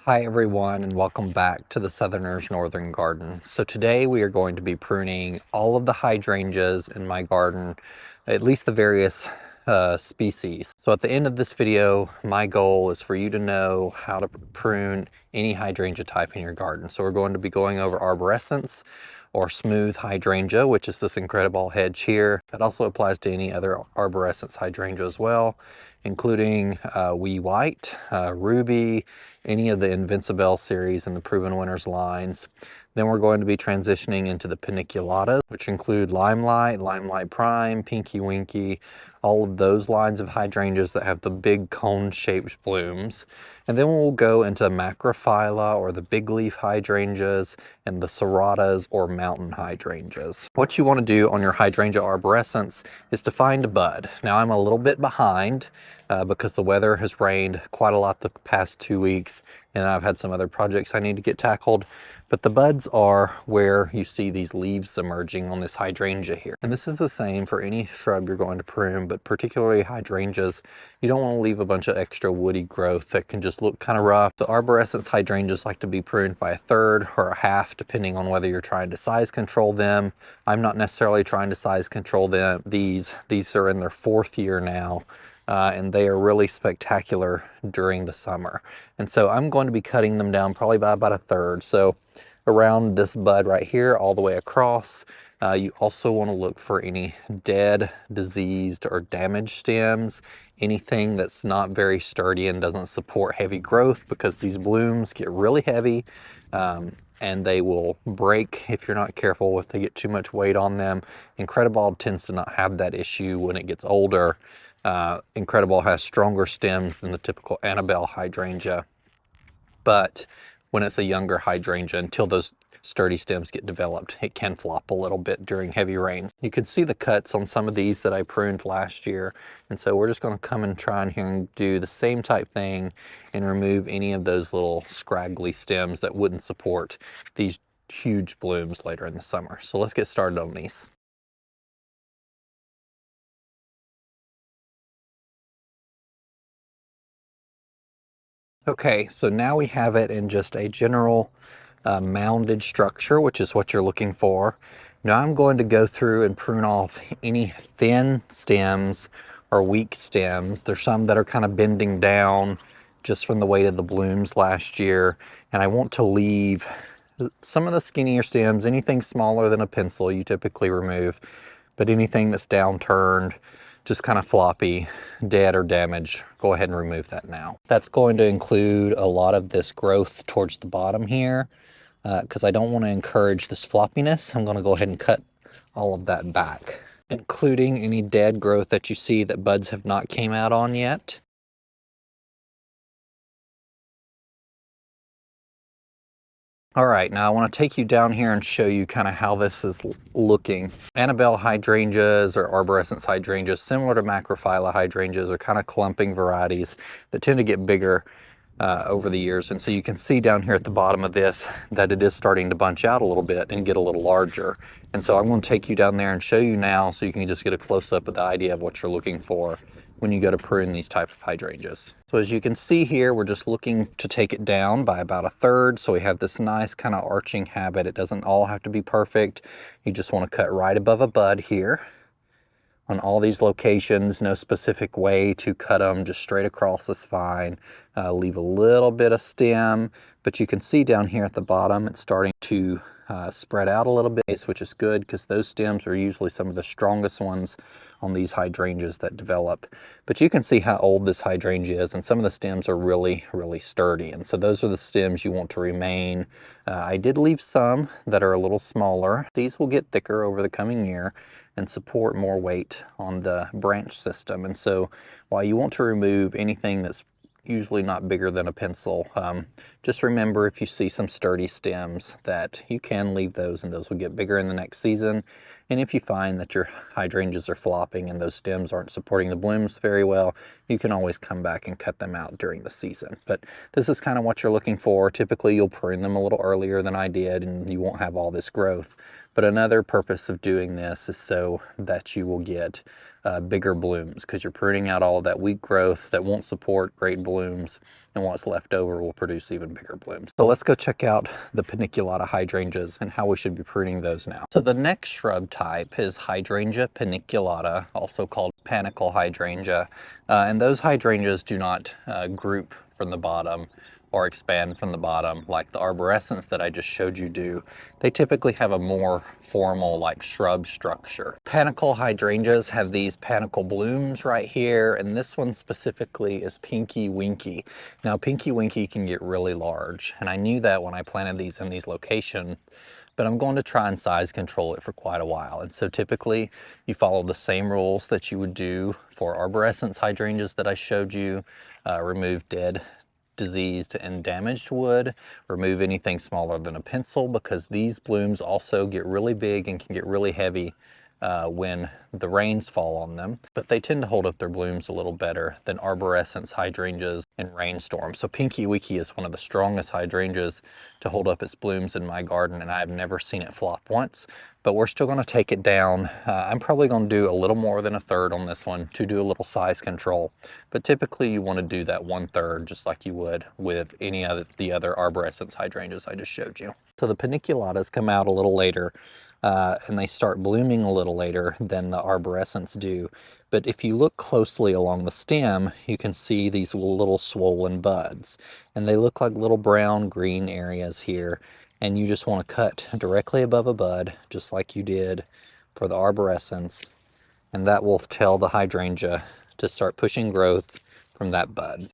Hi everyone, and welcome back to the Southerner's Northern Garden. So today we are going to be pruning all of the hydrangeas in my garden, at least the various species. So at the end of this video, my goal is for you to know how to prune any hydrangea type in your garden. So we're going to be going over arborescens or smooth hydrangea, which is this incredible hedge here. That also applies to any other arborescens hydrangea as well, including Wee White, Ruby, any of the Invincible series and the Proven Winners lines. Then we're going to be transitioning into the Paniculatas, which include Limelight, Limelight Prime, Pinky Winky, all of those lines of hydrangeas that have the big cone-shaped blooms. And then we'll go into Macrophylla or the Bigleaf hydrangeas and the Serratas or mountain hydrangeas. What you want to do on your hydrangea arborescens is to find a bud. Now I'm a little bit behind because the weather has rained quite a lot the past 2 weeks and I've had some other projects I need to get tackled. But the buds are where you see these leaves emerging on this hydrangea here. And this is the same for any shrub you're going to prune, but particularly hydrangeas. You don't want to leave a bunch of extra woody growth that can just look kind of rough. The arborescens hydrangeas like to be pruned by a third or a half, depending on whether you're trying to size control them. I'm not necessarily trying to size control them. These are in their 4th year now. And they are really spectacular during the summer. And so I'm going to be cutting them down probably by about a third. So around this bud right here, all the way across. You also want to look for any dead, diseased, or damaged stems. Anything that's not very sturdy and doesn't support heavy growth, because these blooms get really heavy and they will break if you're not careful if they get too much weight on them. 𝗟𝗶𝗸𝗲 tends to not have that issue when it gets older. 𝗟𝗶𝗸𝗲 has stronger stems than the typical Annabelle hydrangea, but when it's a younger hydrangea, until those sturdy stems get developed, it can flop a little bit during heavy rains. You can see the cuts on some of these that I pruned last year, and so we're just going to come and try in here and do the same type thing and remove any of those little scraggly stems that wouldn't support these huge blooms later in the summer. So let's get started on these. Okay, so now we have it in just a general mounded structure, which is what you're looking for. Now I'm going to go through and prune off any thin stems or weak stems. There's some that are kind of bending down just from the weight of the blooms last year. And I want to leave some of the skinnier stems. Anything smaller than a pencil you typically remove, but anything that's downturned, just kind of floppy, dead or damaged, go ahead and remove that now. That's going to include a lot of this growth towards the bottom here, because I don't want to encourage this floppiness. I'm going to go ahead and cut all of that back, including any dead growth that you see that buds have not came out on yet. All right, now I want to take you down here and show you kind of how this is looking. Annabelle hydrangeas or arborescens hydrangeas, similar to Macrophylla hydrangeas, are kind of clumping varieties that tend to get bigger over the years. And so you can see down here at the bottom of this that it is starting to bunch out a little bit and get a little larger. And so I'm going to take you down there and show you now so you can just get a close-up of the idea of what you're looking for when you go to prune these types of hydrangeas. So as you can see here, we're just looking to take it down by about a third. So we have this nice kind of arching habit. It doesn't all have to be perfect. You just want to cut right above a bud here. On all these locations, no specific way to cut them, just straight across is fine. Leave a little bit of stem, but you can see down here at the bottom, it's starting to spread out a little bit, which is good because those stems are usually some of the strongest ones on these hydrangeas that develop. But you can see how old this hydrangea is, and some of the stems are really, really sturdy. And so those are the stems you want to remain. I did leave some that are a little smaller. These will get thicker over the coming year and support more weight on the branch system. And so while you want to remove anything that's usually not bigger than a pencil, just remember if you see some sturdy stems that you can leave those, and those will get bigger in the next season. And if you find that your hydrangeas are flopping and those stems aren't supporting the blooms very well, you can always come back and cut them out during the season. But this is kind of what you're looking for. Typically you'll prune them a little earlier than I did and you won't have all this growth. But another purpose of doing this is so that you will get bigger blooms, because you're pruning out all of that weak growth that won't support great blooms, and what's left over will produce even bigger blooms. So let's go check out the Paniculata hydrangeas and how we should be pruning those now. So the next shrub type is Hydrangea paniculata, also called Panicle hydrangea, and those hydrangeas do not group from the bottom or expand from the bottom like the arborescens that I just showed you do. They typically have a more formal like shrub structure. Panicle hydrangeas have these panicle blooms right here, and this one specifically is Pinky Winky. Now Pinky Winky can get really large, and I knew that when I planted these in these locations, but I'm going to try and size control it for quite a while. And so typically you follow the same rules that you would do for arborescens hydrangeas that I showed you. Remove dead, diseased and damaged wood, remove anything smaller than a pencil, because these blooms also get really big and can get really heavy when the rains fall on them, but they tend to hold up their blooms a little better than arborescens hydrangeas in rainstorms. So Pinky Winky is one of the strongest hydrangeas to hold up its blooms in my garden, and I've never seen it flop once, but we're still going to take it down. I'm probably going to do a little more than a third on this one to do a little size control, but typically you want to do that 1/3 just like you would with any of the other arborescens hydrangeas I just showed you. So the paniculatas come out a little later, and they start blooming a little later than the arborescens do. But if you look closely along the stem, you can see these little swollen buds, and they look like little brown green areas here. And you just want to cut directly above a bud, just like you did for the arborescens, and that will tell the hydrangea to start pushing growth from that bud.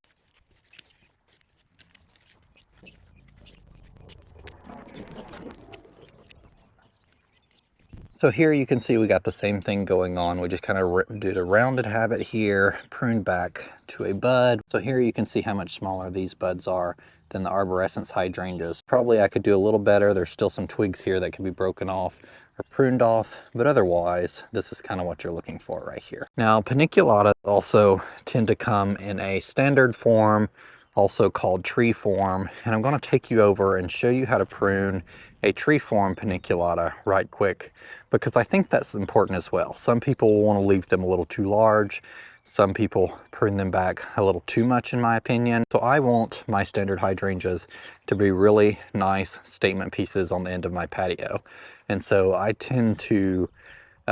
So here you can see we got the same thing going on. We just kind of did a rounded habit here, pruned back to a bud. So here you can see how much smaller these buds are than the arborescens hydrangeas. Probably I could do a little better. There's still some twigs here that can be broken off or pruned off, but otherwise this is kind of what you're looking for right here. Now paniculata also tend to come in a standard form, also called tree form, and I'm going to take you over and show you how to prune a tree form paniculata right quick, because I think that's important as well. Some people will want to leave them a little too large. Some people prune them back a little too much in my opinion. So I want my standard hydrangeas to be really nice statement pieces on the end of my patio. And so I tend to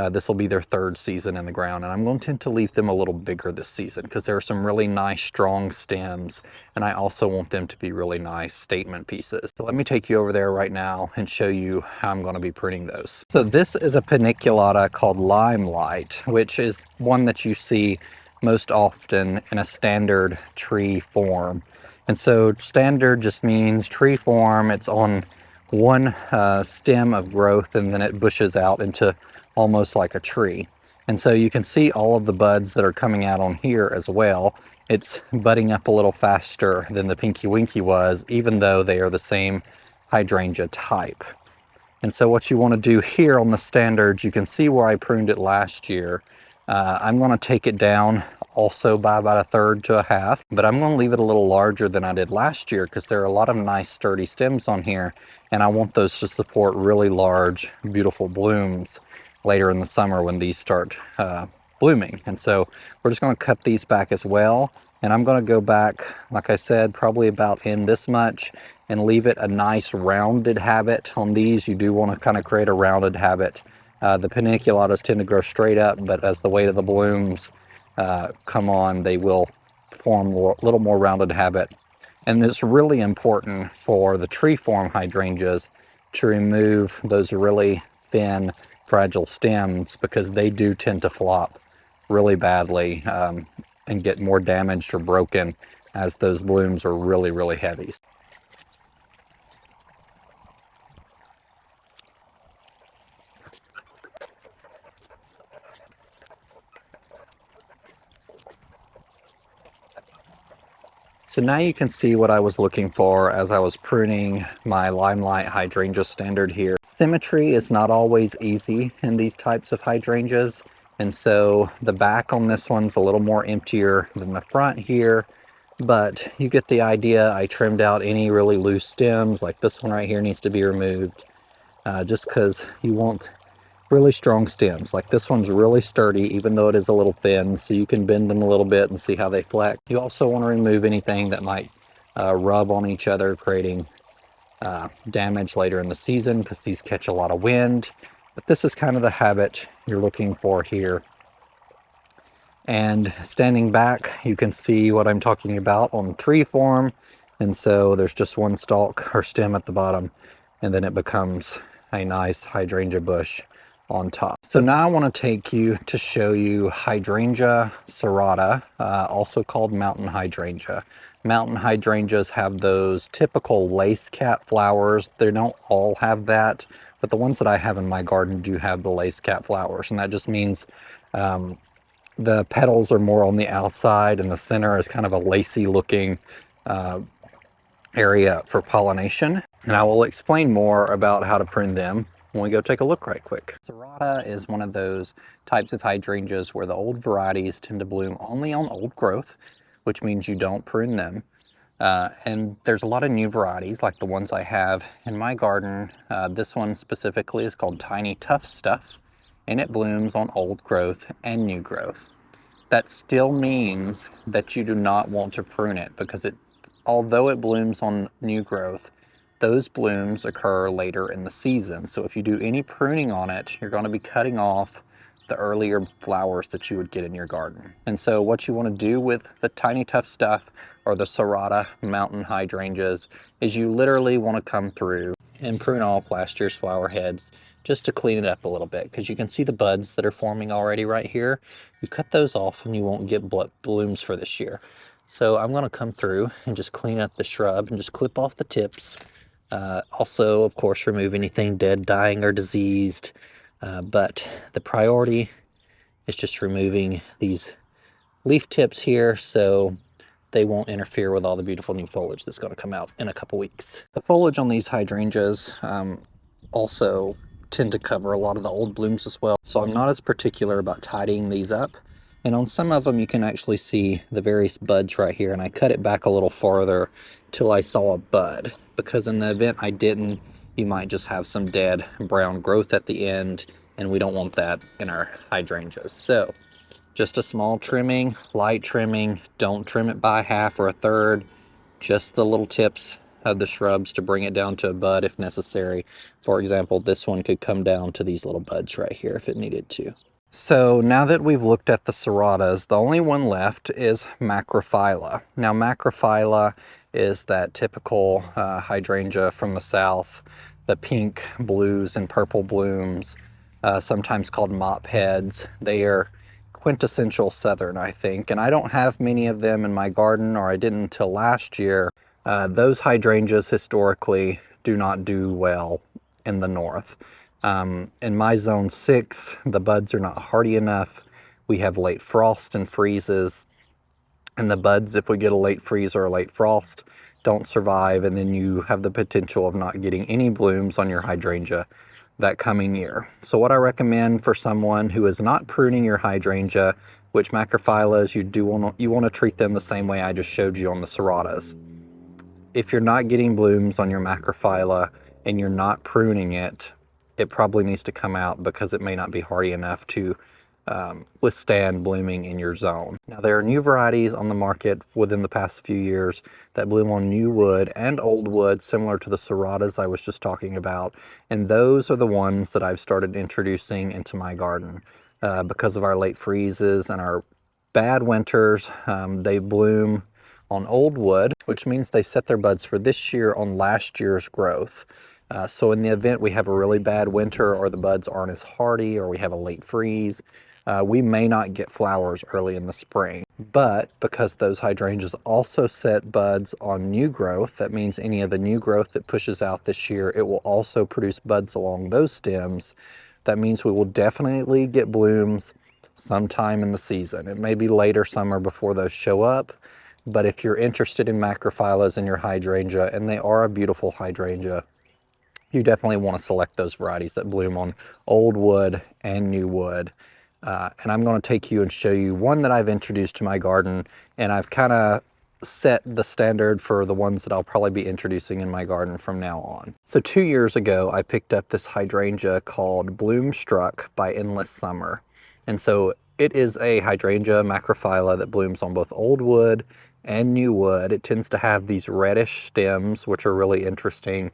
this will be their 3rd season in the ground, and I'm going to tend to leave them a little bigger this season because there are some really nice strong stems, and I also want them to be really nice statement pieces. So let me take you over there right now and show you how I'm going to be pruning those. So this is a paniculata called Limelight, which is one that you see most often in a standard tree form. And so standard just means tree form. It's on one stem of growth, and then it bushes out into almost like a tree. And so you can see all of the buds that are coming out on here as well. It's budding up a little faster than the Pinky Winky was, even though they are the same hydrangea type. And so what you want to do here on the standards, you can see where I pruned it last year. I'm going to take it down also by about 1/3 to 1/2, but I'm going to leave it a little larger than I did last year because there are a lot of nice sturdy stems on here, and I want those to support really large, beautiful blooms later in the summer when these start blooming. And so we're just going to cut these back as well, and I'm going to go back, like I said, probably about in this much, and leave it a nice rounded habit on these. You do want to kind of create a rounded habit. The paniculatas tend to grow straight up, but as the weight of the blooms come on, they will form a little more rounded habit. And it's really important for the tree form hydrangeas to remove those really thin, fragile stems, because they do tend to flop really badly and get more damaged or broken as those blooms are really, really heavy. So now you can see what I was looking for as I was pruning my Limelight hydrangea standard here. Symmetry is not always easy in these types of hydrangeas, and so the back on this one's a little more emptier than the front here, but you get the idea. I trimmed out any really loose stems, like this one right here needs to be removed, just because you want really strong stems. Like this one's really sturdy, even though it is a little thin, so you can bend them a little bit and see how they flex. You also want to remove anything that might rub on each other, creating damage later in the season, because these catch a lot of wind. But this is kind of the habit you're looking for here. And standing back, you can see what I'm talking about on the tree form. And so there's just one stalk or stem at the bottom, and then it becomes a nice hydrangea bush on top. So now I want to take you to show you Hydrangea serrata, also called mountain hydrangea. Mountain hydrangeas have those typical lace cap flowers. They don't all have that, but the ones that I have in my garden do have the lace cap flowers. And that just means the petals are more on the outside, and the center is kind of a lacy looking area for pollination. And I will explain more about how to prune them when we go take a look right quick. Serrata is one of those types of hydrangeas where the old varieties tend to bloom only on old growth, which means you don't prune them. And there's a lot of new varieties like the ones I have in my garden. This one specifically is called Tiny Tough Stuff, and it blooms on old growth and new growth. That still means that you do not want to prune it, because although it blooms on new growth, those blooms occur later in the season. So if you do any pruning on it, you're going to be cutting off the earlier flowers that you would get in your garden. And so what you want to do with the Tiny Tough Stuff or the Serrata mountain hydrangeas is you literally want to come through and prune off last year's flower heads just to clean it up a little bit, because you can see the buds that are forming already right here. You cut those off and you won't get blooms for this year. So I'm going to come through and just clean up the shrub and just clip off the tips. Also, of course, remove anything dead, dying, or diseased. But the priority is just removing these leaf tips here so they won't interfere with all the beautiful new foliage that's going to come out in a couple weeks. The foliage on these hydrangeas also tend to cover a lot of the old blooms as well, so I'm not as particular about tidying these up. And on some of them you can actually see the various buds right here, and I cut it back a little farther till I saw a bud, because in the event I didn't, you might just have some dead brown growth at the end, and we don't want that in our hydrangeas. So just a small trimming, light trimming. Don't trim it by half or a third, just the little tips of the shrubs to bring it down to a bud if necessary. For example, this one could come down to these little buds right here if it needed to. So now that we've looked at the serratas, the only one left is 𝗟𝗶𝗸𝗲. Now 𝗟𝗶𝗸𝗲 is that typical hydrangea from the south, the pink, blues, and purple blooms, sometimes called mop heads. They are quintessential southern, I think, and I don't have many of them in my garden, or I didn't until last year. Those hydrangeas historically do not do well in the north. In my zone 6, the buds are not hardy enough. We have late frost and freezes, and the buds, if we get a late freeze or a late frost, don't survive, and then you have the potential of not getting any blooms on your hydrangea that coming year. So what I recommend for someone who is not pruning your hydrangea, which 𝗟𝗶𝗸𝗲s, you want to treat them the same way I just showed you on the serratas. If you're not getting blooms on your 𝗟𝗶𝗸𝗲 and you're not pruning it, it probably needs to come out, because it may not be hardy enough to withstand blooming in your zone. Now there are new varieties on the market within the past few years that bloom on new wood and old wood, similar to the serratas I was just talking about, and those are the ones that I've started introducing into my garden. Because of our late freezes and our bad winters, they bloom on old wood, which means they set their buds for this year on last year's growth. So in the event we have a really bad winter, or the buds aren't as hardy, or we have a late freeze, we may not get flowers early in the spring. But because those hydrangeas also set buds on new growth, that means any of the new growth that pushes out this year, it will also produce buds along those stems. That means we will definitely get blooms sometime in the season. It may be later summer before those show up, but if you're interested in 𝗟𝗶𝗸𝗲s in your hydrangea, and they are a beautiful hydrangea, you definitely want to select those varieties that bloom on old wood and new wood. And I'm going to take you and show you one that I've introduced to my garden, and I've kind of set the standard for the ones that I'll probably be introducing in my garden from now on. So 2 years ago, I picked up this hydrangea called Bloom Struck by Endless Summer. And so it is a hydrangea macrophylla that blooms on both old wood and new wood. It tends to have these reddish stems, which are really interesting.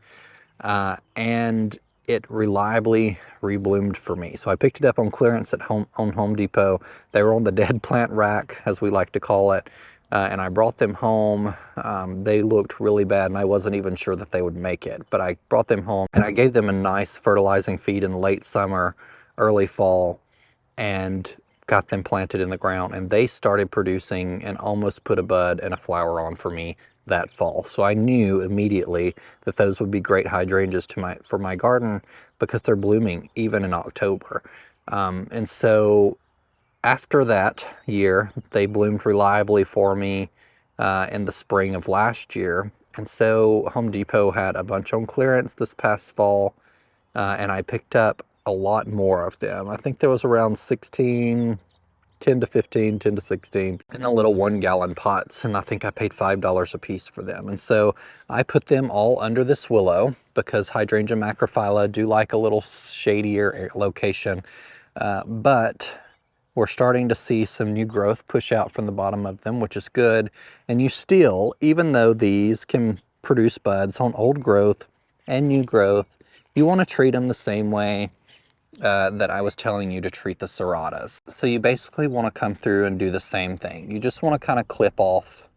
And it reliably rebloomed for me. So I picked it up on clearance at Home Depot. They were on the dead plant rack, as we like to call it. And I brought them home. They looked really bad and I wasn't even sure that they would make it, but I brought them home and I gave them a nice fertilizing feed in late summer, early fall, and got them planted in the ground, and they started producing and almost put a bud and a flower on for me that fall. So I knew immediately that those would be great hydrangeas for my garden because they're blooming even in October. And so after that year, they bloomed reliably for me in the spring of last year. And so Home Depot had a bunch on clearance this past fall, and I picked up a lot more of them. I think there was around 16, 10 to 15, 10 to 16 in the little 1 gallon pots. And I think I paid $5 a piece for them. And so I put them all under this willow because Hydrangea macrophylla do like a little shadier location. But we're starting to see some new growth push out from the bottom of them, which is good. And you still, even though these can produce buds on old growth and new growth, you want to treat them the same way that I was telling you to treat the serratas. So you basically want to come through and do the same thing. You just want to kind of clip off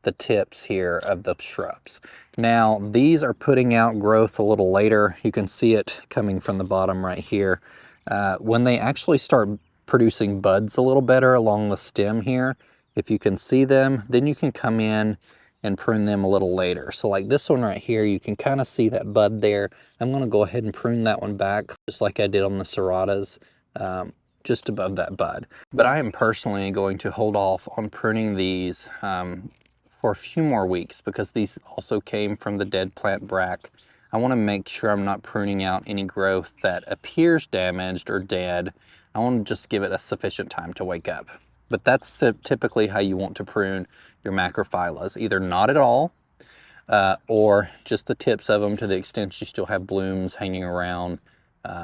the tips here of the shrubs. Now, these are putting out growth a little later. You can see it coming from the bottom right here. When they actually start producing buds a little better along the stem here, if you can see them, then you can come in and prune them a little later. So like this one right here, you can kind of see that bud there. I'm going to go ahead and prune that one back just like I did on the serratas, just above that bud. But I am personally going to hold off on pruning these for a few more weeks because these also came from the dead plant brack. I want to make sure I'm not pruning out any growth that appears damaged or dead. I want to just give it a sufficient time to wake up. But that's typically how you want to prune your macrophyllas, either not at all, or just the tips of them to the extent you still have blooms hanging around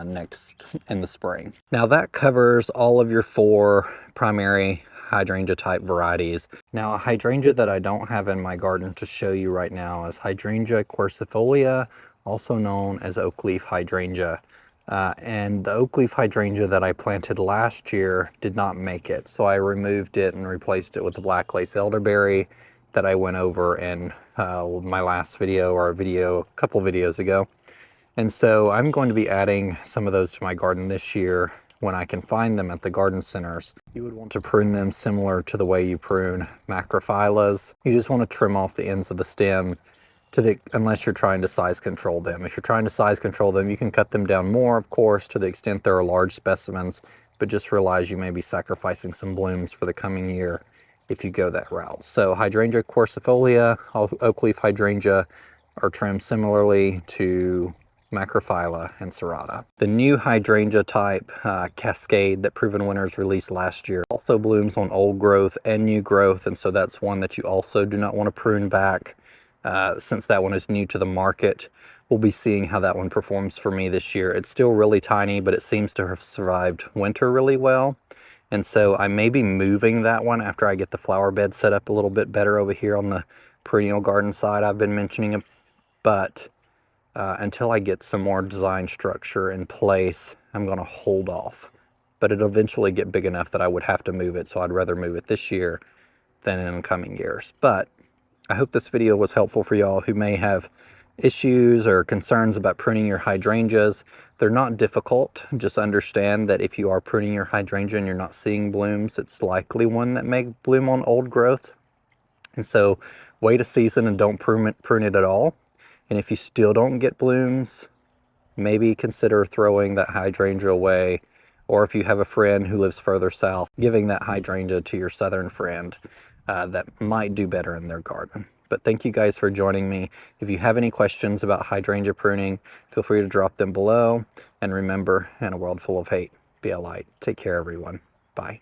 next in the spring. Now that covers all of your 4 primary hydrangea type varieties. Now a hydrangea that I don't have in my garden to show you right now is Hydrangea quercifolia, also known as Oakleaf hydrangea. And the Oakleaf hydrangea that I planted last year did not make it, so I removed it and replaced it with the black lace elderberry that I went over in my last video, or a couple videos ago. And so I'm going to be adding some of those to my garden this year when I can find them at the garden centers. You would want to prune them similar to the way you prune macrophyllas. You just want to trim off the ends of the stem unless you're trying to size control them. If you're trying to size control them, you can cut them down more, of course, to the extent there are large specimens, but just realize you may be sacrificing some blooms for the coming year if you go that route. So Hydrangea quercifolia, Oakleaf hydrangea are trimmed similarly to macrophylla and serrata. The new hydrangea type, Cascade, that Proven Winners released last year, also blooms on old growth and new growth, and so that's one that you also do not want to prune back. Since that one is new to the market, we'll be seeing how that one performs for me this year. It's still really tiny, but it seems to have survived winter really well. And so I may be moving that one after I get the flower bed set up a little bit better over here on the perennial garden side I've been mentioning. But until I get some more design structure in place, I'm going to hold off. But it'll eventually get big enough that I would have to move it, so I'd rather move it this year than in coming years. But I hope this video was helpful for y'all who may have issues or concerns about pruning your hydrangeas. They're not difficult. Just understand that if you are pruning your hydrangea and you're not seeing blooms, it's likely one that may bloom on old growth. And so wait a season and don't prune it at all. And if you still don't get blooms, maybe consider throwing that hydrangea away. Or if you have a friend who lives further south, giving that hydrangea to your southern friend that might do better in their garden. But thank you guys for joining me. If you have any questions about hydrangea pruning, feel free to drop them below. And remember, in a world full of hate, be a light. Take care, everyone. Bye.